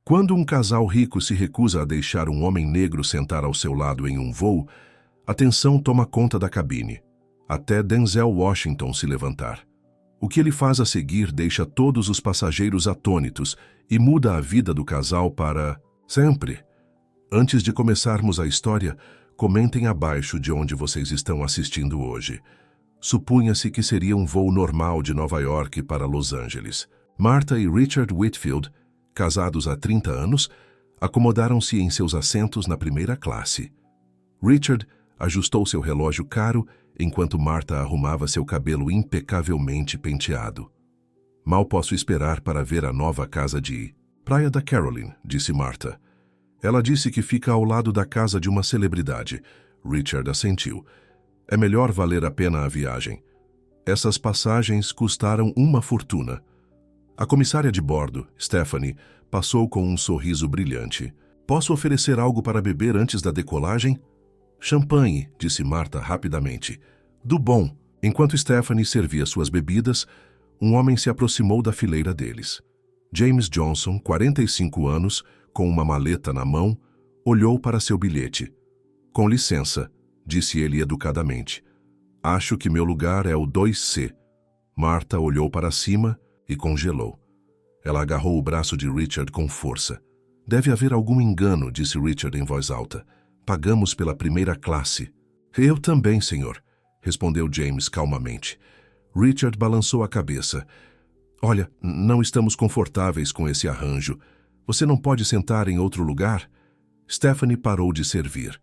Quando um casal rico se recusa a deixar um homem negro sentar ao seu lado em um voo, a tensão toma conta da cabine, até Denzel Washington se levantar. O que ele faz a seguir deixa todos os passageiros atônitos e muda a vida do casal para sempre. Antes de começarmos a história, comentem abaixo de onde vocês estão assistindo hoje. Supunha-se que seria um voo normal de Nova York para Los Angeles. Martha e Richard Whitfield, casados há 30 anos, acomodaram-se em seus assentos na primeira classe. Richard ajustou seu relógio caro enquanto Martha arrumava seu cabelo impecavelmente penteado. Mal posso esperar para ver a nova casa de Praia da Caroline, disse Martha. Ela disse que fica ao lado da casa de uma celebridade. Richard assentiu. É melhor valer a pena a viagem. Essas passagens custaram uma fortuna. A comissária de bordo, Stephanie, passou com um sorriso brilhante. Posso oferecer algo para beber antes da decolagem? Champanhe, disse Martha rapidamente. Do bom. Enquanto Stephanie servia suas bebidas, um homem se aproximou da fileira deles. James Johnson, 45 anos, com uma maleta na mão, olhou para seu bilhete. Com licença, disse ele educadamente. Acho que meu lugar é o 2C. Martha olhou para cima e congelou. Ela agarrou o braço de Richard com força. Deve haver algum engano, disse Richard em voz alta. Pagamos pela primeira classe. Eu também, senhor, respondeu James calmamente. Richard balançou a cabeça. Olha, não estamos confortáveis com esse arranjo. Você não pode sentar em outro lugar? Stephanie parou de servir.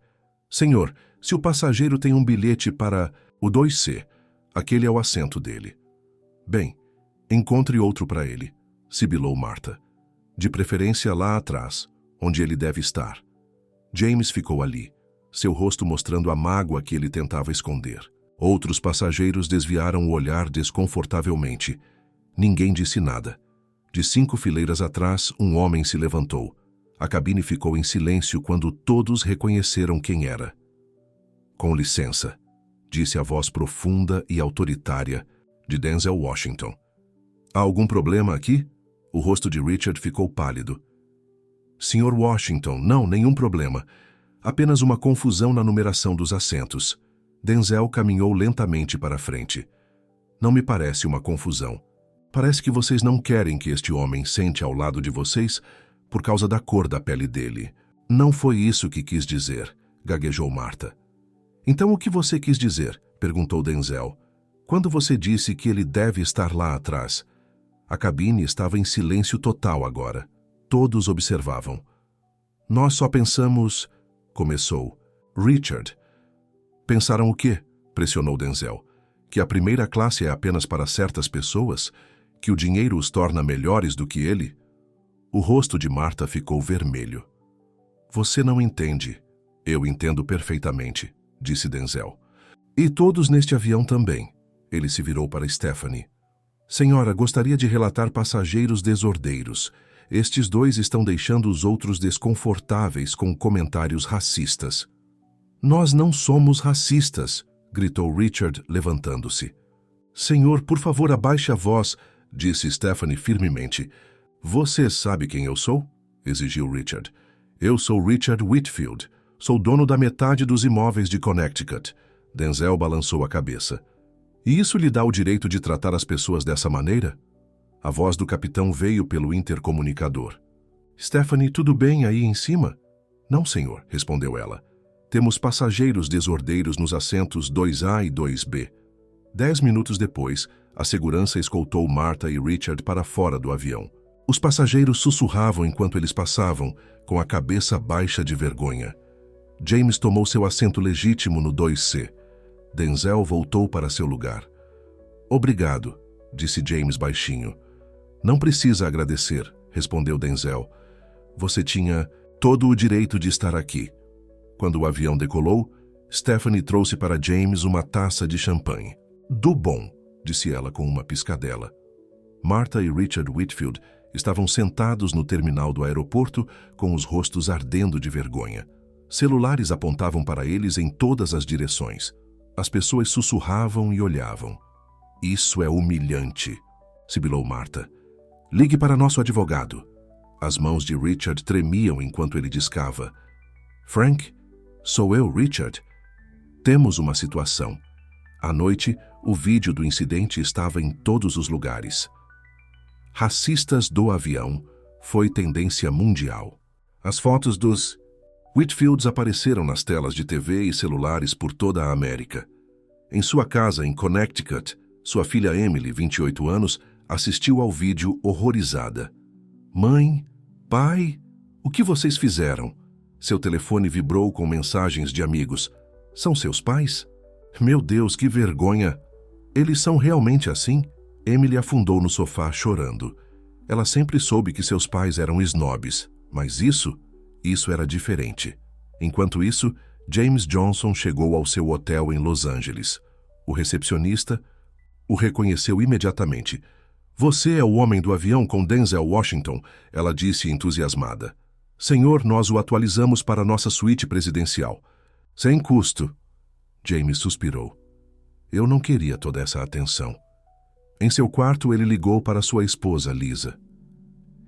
Senhor, se o passageiro tem um bilhete para o 2C, aquele é o assento dele. Bem, encontre outro para ele, sibilou Martha. De preferência lá atrás, onde ele deve estar. James ficou ali, seu rosto mostrando a mágoa que ele tentava esconder. Outros passageiros desviaram o olhar desconfortavelmente. Ninguém disse nada. De 5 fileiras atrás, um homem se levantou. A cabine ficou em silêncio quando todos reconheceram quem era. Com licença, disse a voz profunda e autoritária de Denzel Washington. Há algum problema aqui? O rosto de Richard ficou pálido. Sr. Washington, não, nenhum problema. Apenas uma confusão na numeração dos assentos. Denzel caminhou lentamente para a frente. Não me parece uma confusão. Parece que vocês não querem que este homem sente ao lado de vocês por causa da cor da pele dele. Não foi isso que quis dizer, gaguejou Martha. Então o que você quis dizer? Perguntou Denzel. Quando você disse que ele deve estar lá atrás? A cabine estava em silêncio total agora. Todos observavam. Nós só pensamos... Começou. Richard. Pensaram o quê? Pressionou Denzel. Que a primeira classe é apenas para certas pessoas? Que o dinheiro os torna melhores do que ele? O rosto de Martha ficou vermelho. Você não entende. Eu entendo perfeitamente, disse Denzel. E todos neste avião também. Ele se virou para Stephanie. Senhora, gostaria de relatar passageiros desordeiros. Estes 2 estão deixando os outros desconfortáveis com comentários racistas. Nós não somos racistas, gritou Richard, levantando-se. Senhor, por favor, abaixe a voz, disse Stephanie firmemente. Você sabe quem eu sou? Exigiu Richard. Eu sou Richard Whitfield. Sou dono da metade dos imóveis de Connecticut. Denzel balançou a cabeça. E isso lhe dá o direito de tratar as pessoas dessa maneira? A voz do capitão veio pelo intercomunicador. Stephanie, tudo bem aí em cima? Não, senhor, respondeu ela. Temos passageiros desordeiros nos assentos 2A e 2B. 10 minutos depois, a segurança escoltou Martha e Richard para fora do avião. Os passageiros sussurravam enquanto eles passavam, com a cabeça baixa de vergonha. James tomou seu assento legítimo no 2C. Denzel voltou para seu lugar. Obrigado, disse James baixinho. Não precisa agradecer, respondeu Denzel. Você tinha todo o direito de estar aqui. Quando o avião decolou, Stephanie trouxe para James uma taça de champanhe. Do bom, disse ela com uma piscadela. Martha e Richard Whitfield estavam sentados no terminal do aeroporto com os rostos ardendo de vergonha. Celulares apontavam para eles em todas as direções. As pessoas sussurravam e olhavam. Isso é humilhante, sibilou Martha. Ligue para nosso advogado. As mãos de Richard tremiam enquanto ele discava. Frank, sou eu, Richard. Temos uma situação. À noite, o vídeo do incidente estava em todos os lugares. Racistas do avião foi tendência mundial. As fotos dos Whitfields apareceram nas telas de TV e celulares por toda a América. Em sua casa, em Connecticut, sua filha Emily, 28 anos, assistiu ao vídeo horrorizada. Mãe, pai, o que vocês fizeram? Seu telefone vibrou com mensagens de amigos. São seus pais? Meu Deus, que vergonha! Eles são realmente assim? Emily afundou no sofá chorando. Ela sempre soube que seus pais eram snobs, mas isso era diferente. Enquanto isso, James Johnson chegou ao seu hotel em Los Angeles. O recepcionista o reconheceu imediatamente. Você é o homem do avião com Denzel Washington, ela disse entusiasmada. Senhor, nós o atualizamos para nossa suíte presidencial. Sem custo. James suspirou. Eu não queria toda essa atenção. Em seu quarto, ele ligou para sua esposa, Lisa.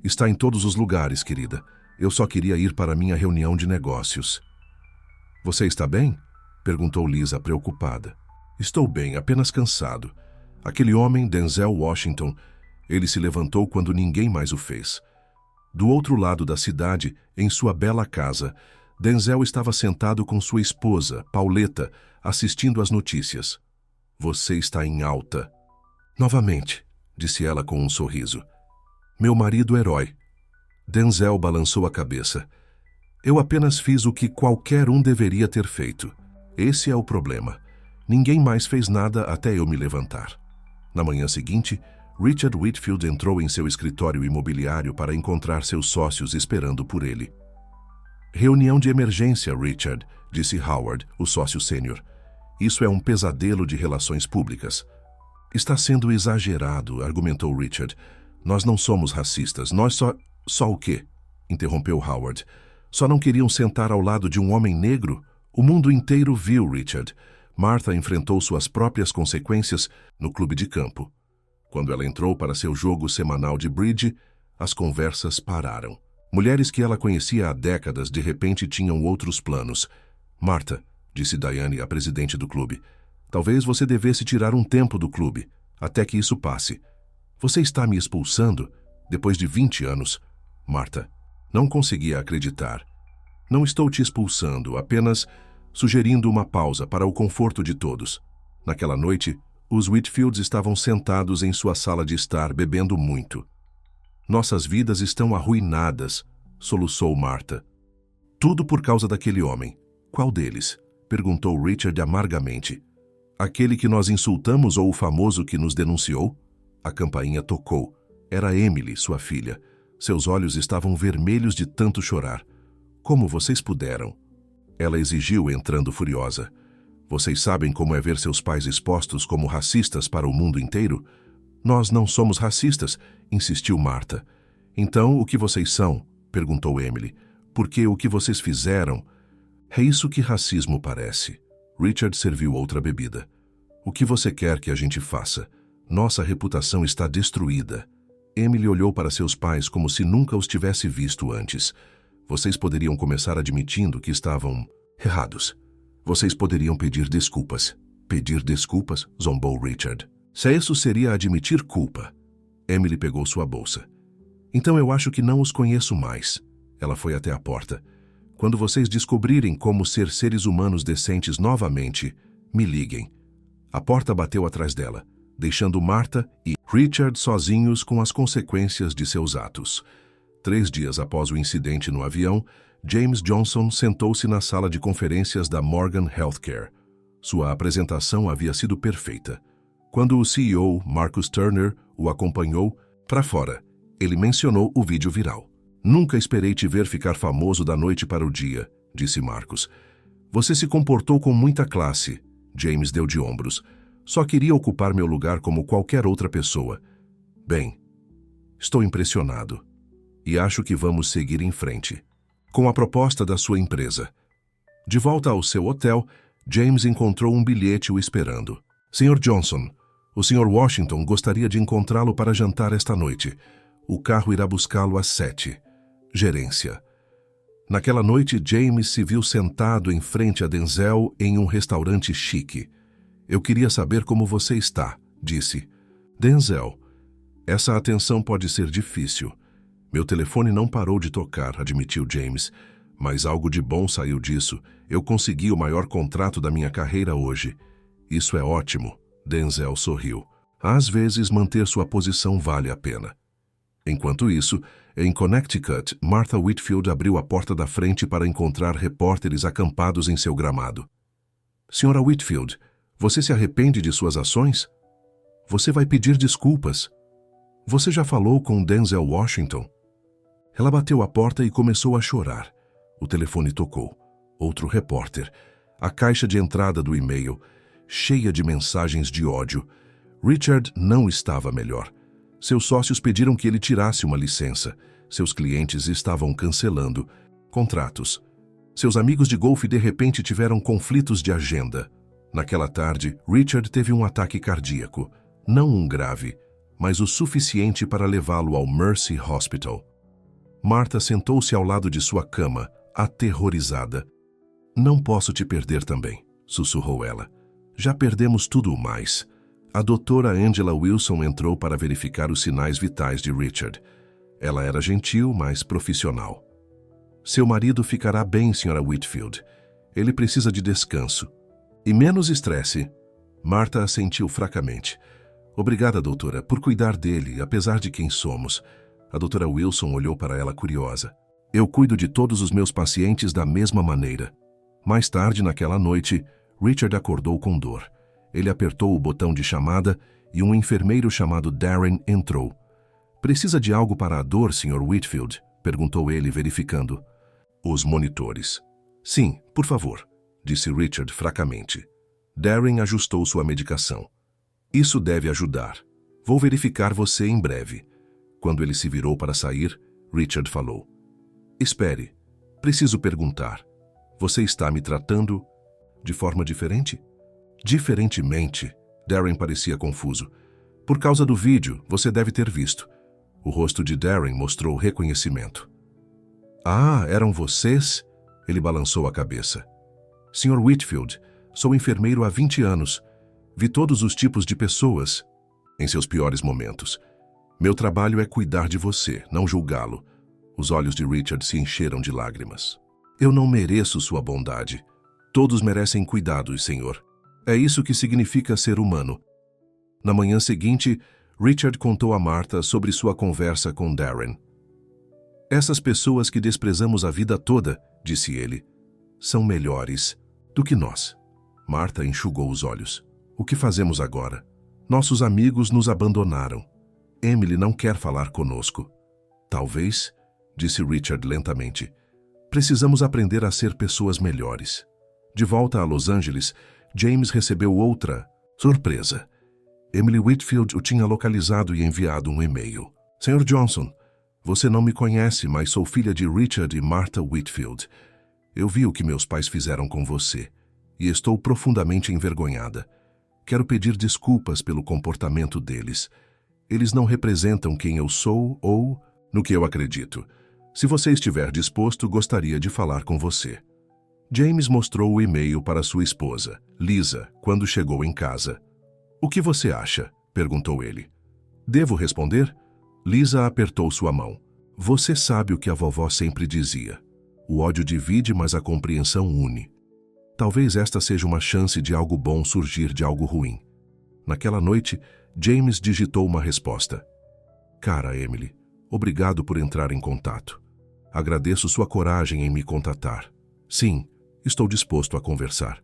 Está em todos os lugares, querida. Eu só queria ir para minha reunião de negócios. Você está bem? Perguntou Lisa, preocupada. Estou bem, apenas cansado. Aquele homem, Denzel Washington, ele se levantou quando ninguém mais o fez. Do outro lado da cidade, em sua bela casa, Denzel estava sentado com sua esposa, Pauletta, assistindo às notícias. Você está em alta. Novamente, disse ela com um sorriso. Meu marido herói. Denzel balançou a cabeça. Eu apenas fiz o que qualquer um deveria ter feito. Esse é o problema. Ninguém mais fez nada até eu me levantar. Na manhã seguinte, Richard Whitfield entrou em seu escritório imobiliário para encontrar seus sócios esperando por ele. Reunião de emergência, Richard, disse Howard, o sócio sênior. Isso é um pesadelo de relações públicas. Está sendo exagerado, argumentou Richard. Nós não somos racistas, nós só... Só o quê? Interrompeu Howard. Só não queriam sentar ao lado de um homem negro? O mundo inteiro viu, Richard. Martha enfrentou suas próprias consequências no clube de campo. Quando ela entrou para seu jogo semanal de bridge, as conversas pararam. Mulheres que ela conhecia há décadas de repente tinham outros planos. Martha, disse Diane, a presidente do clube, talvez você devesse tirar um tempo do clube, até que isso passe. Você está me expulsando? Depois de 20 anos. Martha, não conseguia acreditar. Não estou te expulsando, apenas sugerindo uma pausa para o conforto de todos. Naquela noite, os Whitfields estavam sentados em sua sala de estar, bebendo muito. Nossas vidas estão arruinadas, soluçou Martha. Tudo por causa daquele homem. Qual deles? Perguntou Richard amargamente. Aquele que nós insultamos ou o famoso que nos denunciou? A campainha tocou. Era Emily, sua filha. Seus olhos estavam vermelhos de tanto chorar. Como vocês puderam? Ela exigiu, entrando furiosa. Vocês sabem como é ver seus pais expostos como racistas para o mundo inteiro? Nós não somos racistas, insistiu Martha. Então, o que vocês são? Perguntou Emily. Porque o que vocês fizeram... É isso que racismo parece. Richard serviu outra bebida. O que você quer que a gente faça? Nossa reputação está destruída. Emily olhou para seus pais como se nunca os tivesse visto antes. Vocês poderiam começar admitindo que estavam errados. Vocês poderiam pedir desculpas. Pedir desculpas? Zombou Richard. Se isso seria admitir culpa. Emily pegou sua bolsa. Então eu acho que não os conheço mais. Ela foi até a porta. Quando vocês descobrirem como ser seres humanos decentes novamente, me liguem. A porta bateu atrás dela, deixando Martha e Richard sozinhos com as consequências de seus atos. 3 dias após o incidente no avião, James Johnson sentou-se na sala de conferências da Morgan Healthcare. Sua apresentação havia sido perfeita. Quando o CEO, Marcus Turner, o acompanhou para fora, ele mencionou o vídeo viral. Nunca esperei te ver ficar famoso da noite para o dia, disse Marcus. Você se comportou com muita classe. James deu de ombros. Só queria ocupar meu lugar como qualquer outra pessoa. Bem, estou impressionado. E acho que vamos seguir em frente. Com a proposta da sua empresa. De volta ao seu hotel, James encontrou um bilhete o esperando. Sr. Johnson, o Sr. Washington gostaria de encontrá-lo para jantar esta noite. O carro irá buscá-lo às 7. Gerência. Naquela noite, James se viu sentado em frente a Denzel em um restaurante chique. Eu queria saber como você está, disse. Denzel, essa atenção pode ser difícil. Meu telefone não parou de tocar, admitiu James. Mas algo de bom saiu disso. Eu consegui o maior contrato da minha carreira hoje. Isso é ótimo. Denzel sorriu. Às vezes, manter sua posição vale a pena. Enquanto isso, em Connecticut, Martha Whitfield abriu a porta da frente para encontrar repórteres acampados em seu gramado. Senhora Whitfield, você se arrepende de suas ações? Você vai pedir desculpas. Você já falou com Denzel Washington? Ela bateu a porta e começou a chorar. O telefone tocou. Outro repórter. A caixa de entrada do e-mail, cheia de mensagens de ódio. Richard não estava melhor. Seus sócios pediram que ele tirasse uma licença. Seus clientes estavam cancelando contratos. Seus amigos de golfe de repente tiveram conflitos de agenda. Naquela tarde, Richard teve um ataque cardíaco. Não um grave, mas o suficiente para levá-lo ao Mercy Hospital. Martha sentou-se ao lado de sua cama, aterrorizada. Não posso te perder também, sussurrou ela. Já perdemos tudo o mais. A doutora Angela Wilson entrou para verificar os sinais vitais de Richard. Ela era gentil, mas profissional. Seu marido ficará bem, Sra. Whitfield. Ele precisa de descanso. E menos estresse. Martha assentiu fracamente. Obrigada, doutora, por cuidar dele, apesar de quem somos. A doutora Wilson olhou para ela curiosa. Eu cuido de todos os meus pacientes da mesma maneira. Mais tarde, naquela noite, Richard acordou com dor. Ele apertou o botão de chamada e um enfermeiro chamado Darren entrou. Precisa de algo para a dor, Sr. Whitfield? Perguntou ele, verificando. Os monitores. Sim, por favor, disse Richard fracamente. Darren ajustou sua medicação. Isso deve ajudar. Vou verificar você em breve. Quando ele se virou para sair, Richard falou. Espere, preciso perguntar. Você está me tratando de forma diferente? Diferentemente, Darren parecia confuso. Por causa do vídeo, você deve ter visto. O rosto de Darren mostrou reconhecimento. Ah, eram vocês? Ele balançou a cabeça. Sr. Whitfield, sou enfermeiro há 20 anos. Vi todos os tipos de pessoas em seus piores momentos. Meu trabalho é cuidar de você, não julgá-lo. Os olhos de Richard se encheram de lágrimas. Eu não mereço sua bondade. Todos merecem cuidados, senhor. É isso que significa ser humano. Na manhã seguinte, Richard contou a Martha sobre sua conversa com Darren. Essas pessoas que desprezamos a vida toda, disse ele, são melhores do que nós. Martha enxugou os olhos. O que fazemos agora? Nossos amigos nos abandonaram. Emily não quer falar conosco. Talvez, disse Richard lentamente, precisamos aprender a ser pessoas melhores. De volta a Los Angeles, James recebeu outra surpresa. Emily Whitfield o tinha localizado e enviado um e-mail. Sr. Johnson, você não me conhece, mas sou filha de Richard e Martha Whitfield. Eu vi o que meus pais fizeram com você e estou profundamente envergonhada. Quero pedir desculpas pelo comportamento deles. Eles não representam quem eu sou ou no que eu acredito. Se você estiver disposto, gostaria de falar com você. James mostrou o e-mail para sua esposa, Lisa, quando chegou em casa. O que você acha? Perguntou ele. Devo responder? Lisa apertou sua mão. Você sabe o que a vovó sempre dizia. O ódio divide, mas a compreensão une. Talvez esta seja uma chance de algo bom surgir de algo ruim. Naquela noite, James digitou uma resposta. Cara Emily, obrigado por entrar em contato. Agradeço sua coragem em me contatar. Sim, estou disposto a conversar.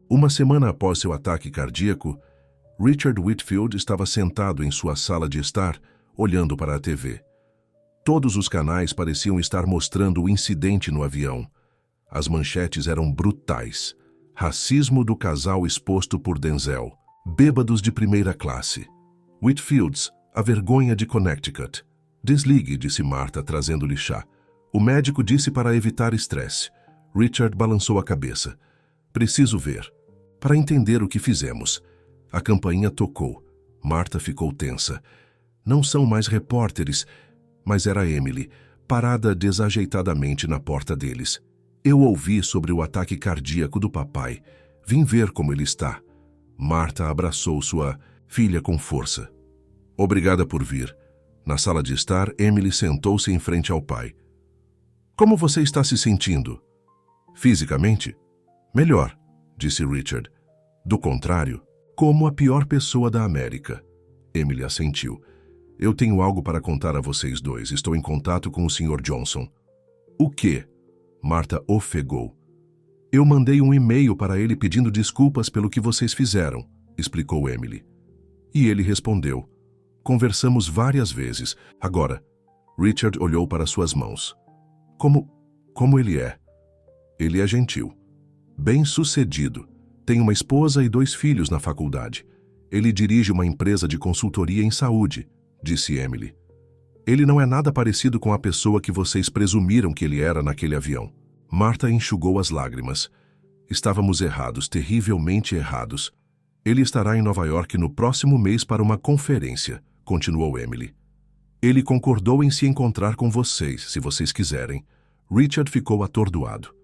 Uma semana após seu ataque cardíaco, Richard Whitfield estava sentado em sua sala de estar, olhando para a TV. Todos os canais pareciam estar mostrando o incidente no avião. As manchetes eram brutais. Racismo do casal exposto por Denzel. Bêbados de primeira classe. Whitfields, a vergonha de Connecticut. Desligue, disse Martha, trazendo-lhe chá. O médico disse para evitar estresse. Richard balançou a cabeça. Preciso ver. Para entender o que fizemos. A campainha tocou. Martha ficou tensa. Não são mais repórteres, mas era Emily. parada desajeitadamente na porta deles. Eu ouvi sobre o ataque cardíaco do papai. Vim ver como ele está. Marta abraçou sua filha com força. Obrigada por vir. Na sala de estar, Emily sentou-se em frente ao pai. Como você está se sentindo? Fisicamente? Melhor, disse Richard. Do contrário, como a pior pessoa da América. Emily assentiu. Eu tenho algo para contar a vocês dois. Estou em contato com o Sr. Johnson. O quê? Marta ofegou. Eu mandei um e-mail para ele pedindo desculpas pelo que vocês fizeram, explicou Emily. E ele respondeu. Conversamos várias vezes. Agora, Richard olhou para suas mãos. Como ele é? Ele é gentil. Bem-sucedido. Tem uma esposa e 2 filhos na faculdade. Ele dirige uma empresa de consultoria em saúde, disse Emily. Ele não é nada parecido com a pessoa que vocês presumiram que ele era naquele avião. Marta enxugou as lágrimas. Estávamos errados, terrivelmente errados. Ele estará em Nova York no próximo mês para uma conferência, continuou Emily. Ele concordou em se encontrar com vocês, se vocês quiserem. Richard ficou atordoado.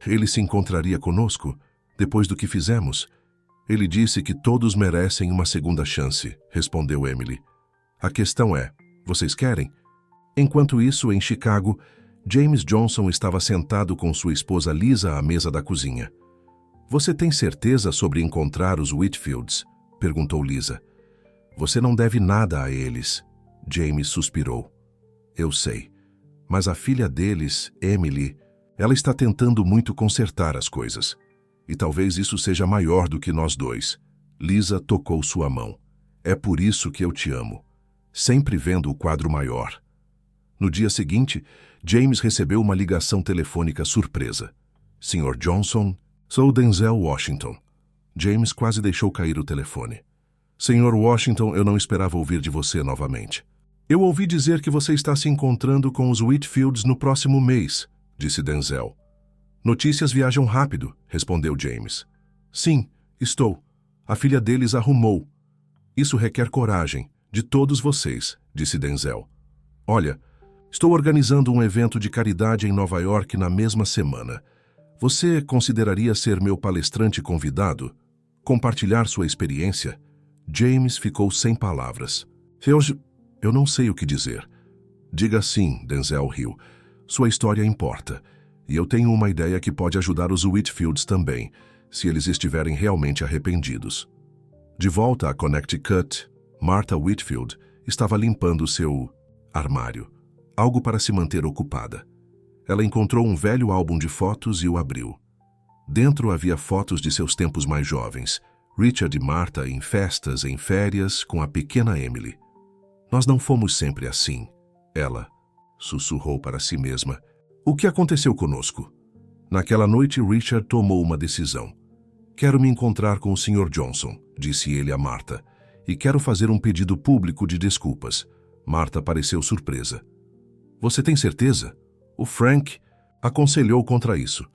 Ele se encontraria conosco, depois do que fizemos? Ele disse que todos merecem uma segunda chance, respondeu Emily. A questão é, vocês querem? Enquanto isso, em Chicago, James Johnson estava sentado com sua esposa Lisa à mesa da cozinha. Você tem certeza sobre encontrar os Whitfields? Perguntou Lisa. Você não deve nada a eles. James suspirou. Eu sei. Mas a filha deles, Emily, ela está tentando muito consertar as coisas. E talvez isso seja maior do que nós dois. Lisa tocou sua mão. É por isso que eu te amo. Sempre vendo o quadro maior. No dia seguinte, James recebeu uma ligação telefônica surpresa. Sr. Johnson, sou Denzel Washington. James quase deixou cair o telefone. Sr. Washington, eu não esperava ouvir de você novamente. Eu ouvi dizer que você está se encontrando com os Whitfields no próximo mês, disse Denzel. Notícias viajam rápido, respondeu James. Sim, estou. A filha deles arrumou. Isso requer coragem, de todos vocês, disse Denzel. Olha, estou organizando um evento de caridade em Nova York na mesma semana. Você consideraria ser meu palestrante convidado? Compartilhar sua experiência? James ficou sem palavras. Eu não sei o que dizer. Diga sim, Denzel riu. Sua história importa. E eu tenho uma ideia que pode ajudar os Whitfields também, se eles estiverem realmente arrependidos. De volta a Connecticut, Martha Whitfield estava limpando seu armário, algo para se manter ocupada. Ela encontrou um velho álbum de fotos e o abriu. Dentro havia fotos de seus tempos mais jovens, Richard e Martha em festas, em férias, com a pequena Emily. Nós não fomos sempre assim, ela sussurrou para si mesma. O que aconteceu conosco? Naquela noite, Richard tomou uma decisão. Quero me encontrar com o Sr. Johnson, disse ele a Martha, e quero fazer um pedido público de desculpas. Martha pareceu surpresa. Você tem certeza? O Frank aconselhou contra isso.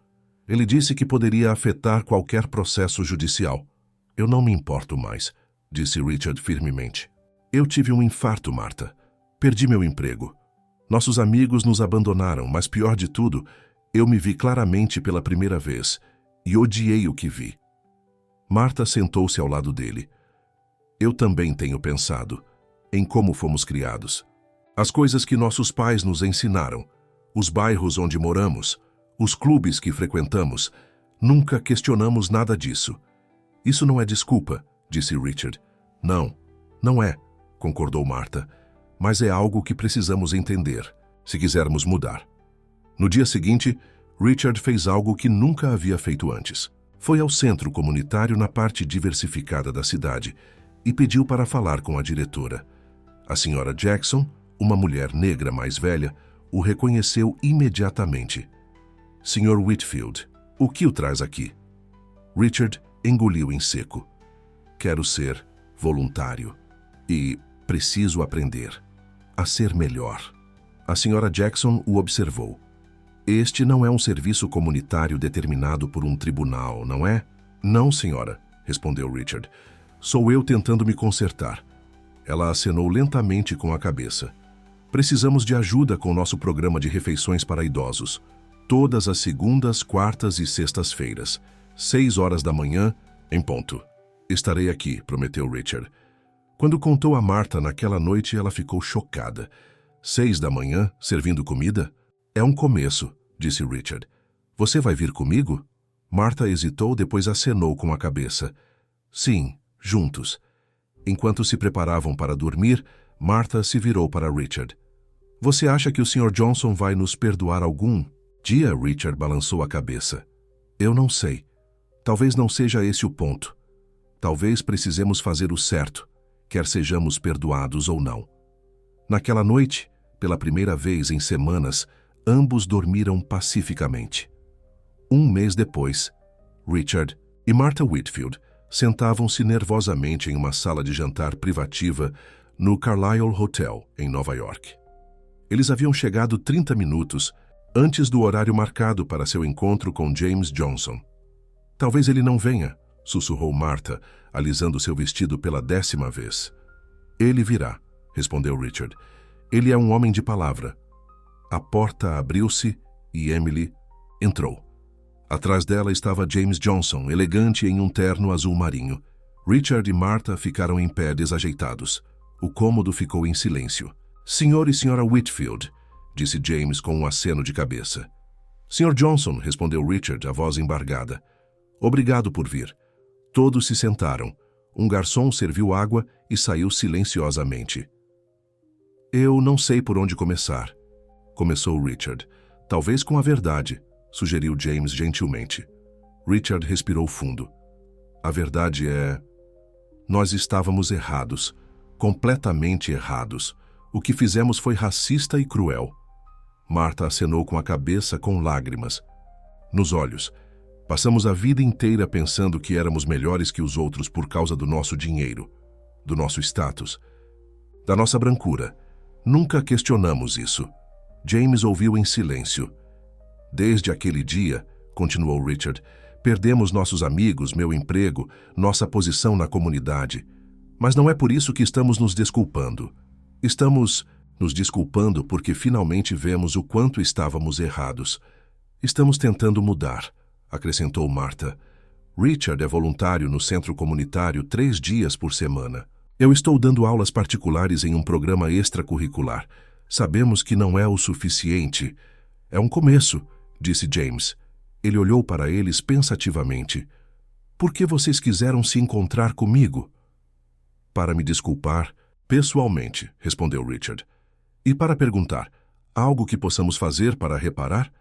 Ele disse que poderia afetar qualquer processo judicial. Eu não me importo mais, disse Richard firmemente. Eu tive um infarto, Martha. Perdi meu emprego. Nossos amigos nos abandonaram, mas pior de tudo, eu me vi claramente pela primeira vez e odiei o que vi. Martha sentou-se ao lado dele. Eu também tenho pensado em como fomos criados. As coisas que nossos pais nos ensinaram, os bairros onde moramos, os clubes que frequentamos, nunca questionamos nada disso. Isso não é desculpa, disse Richard. Não, não é, concordou Martha. Mas é algo que precisamos entender, se quisermos mudar. No dia seguinte, Richard fez algo que nunca havia feito antes. Foi ao centro comunitário na parte diversificada da cidade e pediu para falar com a diretora. A senhora Jackson, uma mulher negra mais velha, o reconheceu imediatamente. Sr. Whitfield, o que o traz aqui? Richard engoliu em seco. Quero ser voluntário e preciso aprender a ser melhor. A senhora Jackson o observou. Este não é um serviço comunitário determinado por um tribunal, não é? Não, senhora, respondeu Richard. Sou eu tentando me consertar. Ela acenou lentamente com a cabeça. Precisamos de ajuda com nosso programa de refeições para idosos. Todas as segundas, quartas e sextas-feiras, 6 horas da manhã, em ponto. Estarei aqui, prometeu Richard. Quando contou a Martha naquela noite, ela ficou chocada. 6 da manhã, servindo comida? É um começo, disse Richard. Você vai vir comigo? Martha hesitou, depois acenou com a cabeça. Sim, juntos. Enquanto se preparavam para dormir, Martha se virou para Richard. Você acha que o Sr. Johnson vai nos perdoar algum dia? Richard balançou a cabeça. Eu não sei. Talvez não seja esse o ponto. Talvez precisemos fazer o certo, quer sejamos perdoados ou não. Naquela noite, pela primeira vez em semanas, ambos dormiram pacificamente. Um mês depois, Richard e Martha Whitfield sentavam-se nervosamente em uma sala de jantar privativa no Carlyle Hotel, em Nova York. Eles haviam chegado 30 minutos antes do horário marcado para seu encontro com James Johnson. Talvez ele não venha, sussurrou Martha, alisando seu vestido pela 10ª vez. Ele virá, respondeu Richard. Ele é um homem de palavra. A porta abriu-se e Emily entrou. Atrás dela estava James Johnson, elegante em um terno azul marinho. Richard e Martha ficaram em pé desajeitados. O cômodo ficou em silêncio. Senhor e Senhora Whitfield, disse James com um aceno de cabeça. Sr. Johnson, respondeu Richard, a voz embargada. Obrigado por vir. Todos se sentaram. Um garçom serviu água e saiu silenciosamente. Eu não sei por onde começar, começou Richard. Talvez com a verdade, sugeriu James gentilmente. Richard respirou fundo. A verdade é... Nós estávamos errados, completamente errados. O que fizemos foi racista e cruel. Martha acenou com a cabeça com lágrimas nos olhos. Passamos a vida inteira pensando que éramos melhores que os outros por causa do nosso dinheiro, do nosso status, da nossa brancura. Nunca questionamos isso. James ouviu em silêncio. Desde aquele dia, continuou Richard, perdemos nossos amigos, meu emprego, nossa posição na comunidade. Mas não é por isso que estamos nos desculpando. Estamos nos desculpando porque finalmente vemos o quanto estávamos errados. Estamos tentando mudar, acrescentou Martha. Richard é voluntário no centro comunitário 3 dias por semana. Eu estou dando aulas particulares em um programa extracurricular. Sabemos que não é o suficiente. É um começo, disse James. Ele olhou para eles pensativamente. Por que vocês quiseram se encontrar comigo? Para me desculpar, pessoalmente, respondeu Richard. E para perguntar, algo que possamos fazer para reparar?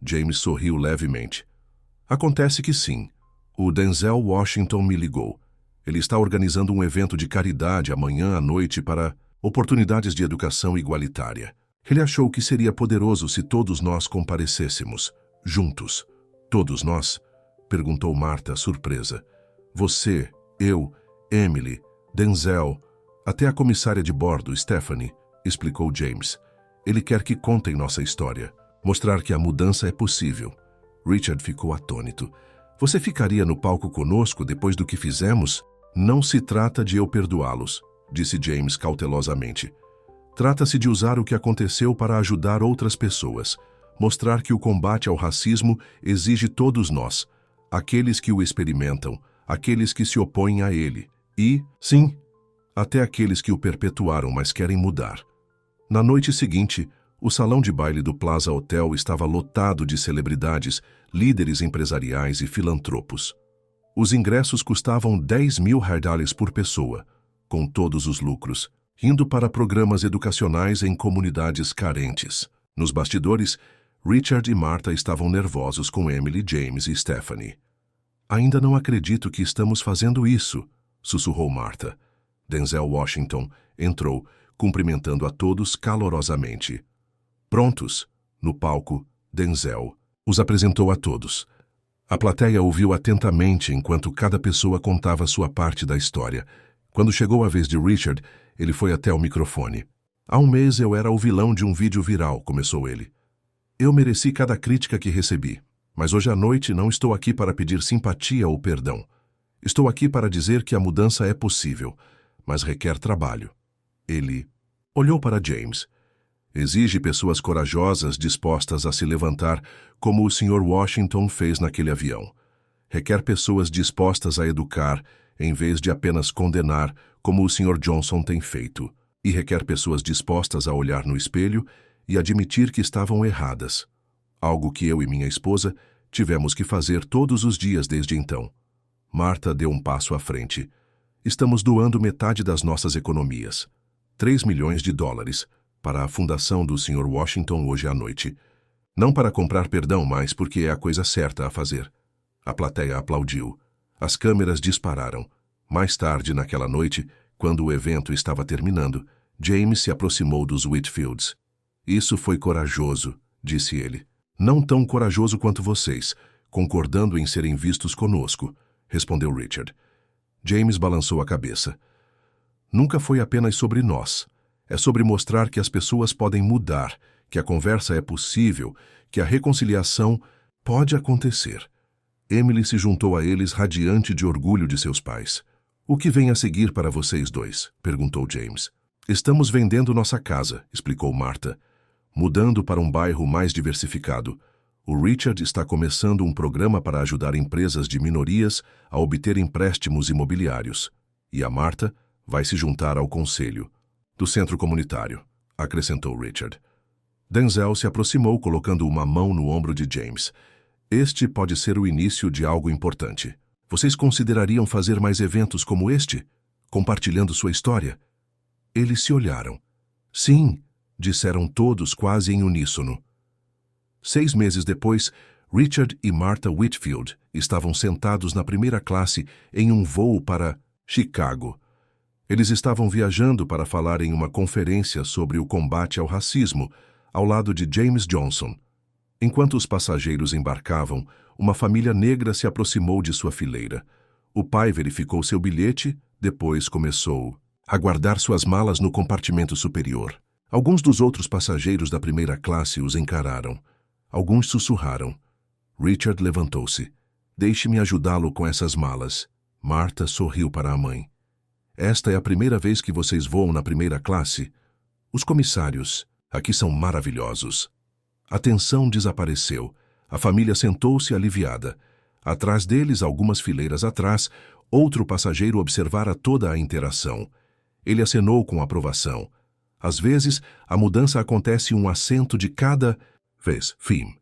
James sorriu levemente. Acontece que sim. O Denzel Washington me ligou. Ele está organizando um evento de caridade amanhã à noite para oportunidades de educação igualitária. Ele achou que seria poderoso se todos nós comparecêssemos, juntos. Todos nós? Perguntou Martha, surpresa. Você, eu, Emily, Denzel, até a comissária de bordo, Stephanie, explicou James. Ele quer que contem nossa história, mostrar que a mudança é possível. Richard ficou atônito. Você ficaria no palco conosco depois do que fizemos? Não se trata de eu perdoá-los, disse James cautelosamente. Trata-se de usar o que aconteceu para ajudar outras pessoas, mostrar que o combate ao racismo exige todos nós, aqueles que o experimentam, aqueles que se opõem a ele, e, sim, até aqueles que o perpetuaram, mas querem mudar. Na noite seguinte, o salão de baile do Plaza Hotel estava lotado de celebridades, líderes empresariais e filantropos. Os ingressos custavam 10.000 herdales por pessoa, com todos os lucros, indo para programas educacionais em comunidades carentes. Nos bastidores, Richard e Martha estavam nervosos com Emily, James e Stephanie. Ainda não acredito que estamos fazendo isso, sussurrou Martha. Denzel Washington entrou, cumprimentando a todos calorosamente. Prontos? No palco, Denzel os apresentou a todos. A plateia ouviu atentamente enquanto cada pessoa contava sua parte da história. Quando chegou a vez de Richard, ele foi até o microfone. Há um mês eu era o vilão de um vídeo viral, começou ele. Eu mereci cada crítica que recebi, mas hoje à noite não estou aqui para pedir simpatia ou perdão. Estou aqui para dizer que a mudança é possível, mas requer trabalho. Ele olhou para James. Exige pessoas corajosas dispostas a se levantar, como o Sr. Washington fez naquele avião. Requer pessoas dispostas a educar, em vez de apenas condenar, como o Sr. Johnson tem feito. E requer pessoas dispostas a olhar no espelho e admitir que estavam erradas. Algo que eu e minha esposa tivemos que fazer todos os dias desde então. Marta deu um passo à frente. Estamos doando metade das nossas economias, $3 milhões, para a fundação do Sr. Washington hoje à noite. Não para comprar perdão, mas porque é a coisa certa a fazer. A plateia aplaudiu. As câmeras dispararam. Mais tarde naquela noite, quando o evento estava terminando, James se aproximou dos Whitfields. Isso foi corajoso, disse ele. Não tão corajoso quanto vocês, concordando em serem vistos conosco, respondeu Richard. James balançou a cabeça. Nunca foi apenas sobre nós. É sobre mostrar que as pessoas podem mudar, que a conversa é possível, que a reconciliação pode acontecer. Emily se juntou a eles radiante de orgulho de seus pais. O que vem a seguir para vocês dois? Perguntou James. Estamos vendendo nossa casa, explicou Marta, mudando para um bairro mais diversificado. O Richard está começando um programa para ajudar empresas de minorias a obter empréstimos imobiliários. E a Marta vai se juntar ao conselho do centro comunitário, acrescentou Richard. Denzel se aproximou colocando uma mão no ombro de James. Este pode ser o início de algo importante. Vocês considerariam fazer mais eventos como este? Compartilhando sua história? Eles se olharam. Sim, disseram todos quase em uníssono. 6 meses depois, Richard e Martha Whitfield estavam sentados na primeira classe em um voo para Chicago. Eles estavam viajando para falar em uma conferência sobre o combate ao racismo, ao lado de James Johnson. Enquanto os passageiros embarcavam, uma família negra se aproximou de sua fileira. O pai verificou seu bilhete, depois começou a guardar suas malas no compartimento superior. Alguns dos outros passageiros da primeira classe os encararam. Alguns sussurraram. Richard levantou-se. Deixe-me ajudá-lo com essas malas. Martha sorriu para a mãe. Esta é a primeira vez que vocês voam na primeira classe? Os comissários aqui são maravilhosos. A tensão desapareceu. A família sentou-se aliviada. Atrás deles, algumas fileiras atrás, outro passageiro observara toda a interação. Ele acenou com aprovação. Às vezes, a mudança acontece um assento de cada vez. Fim.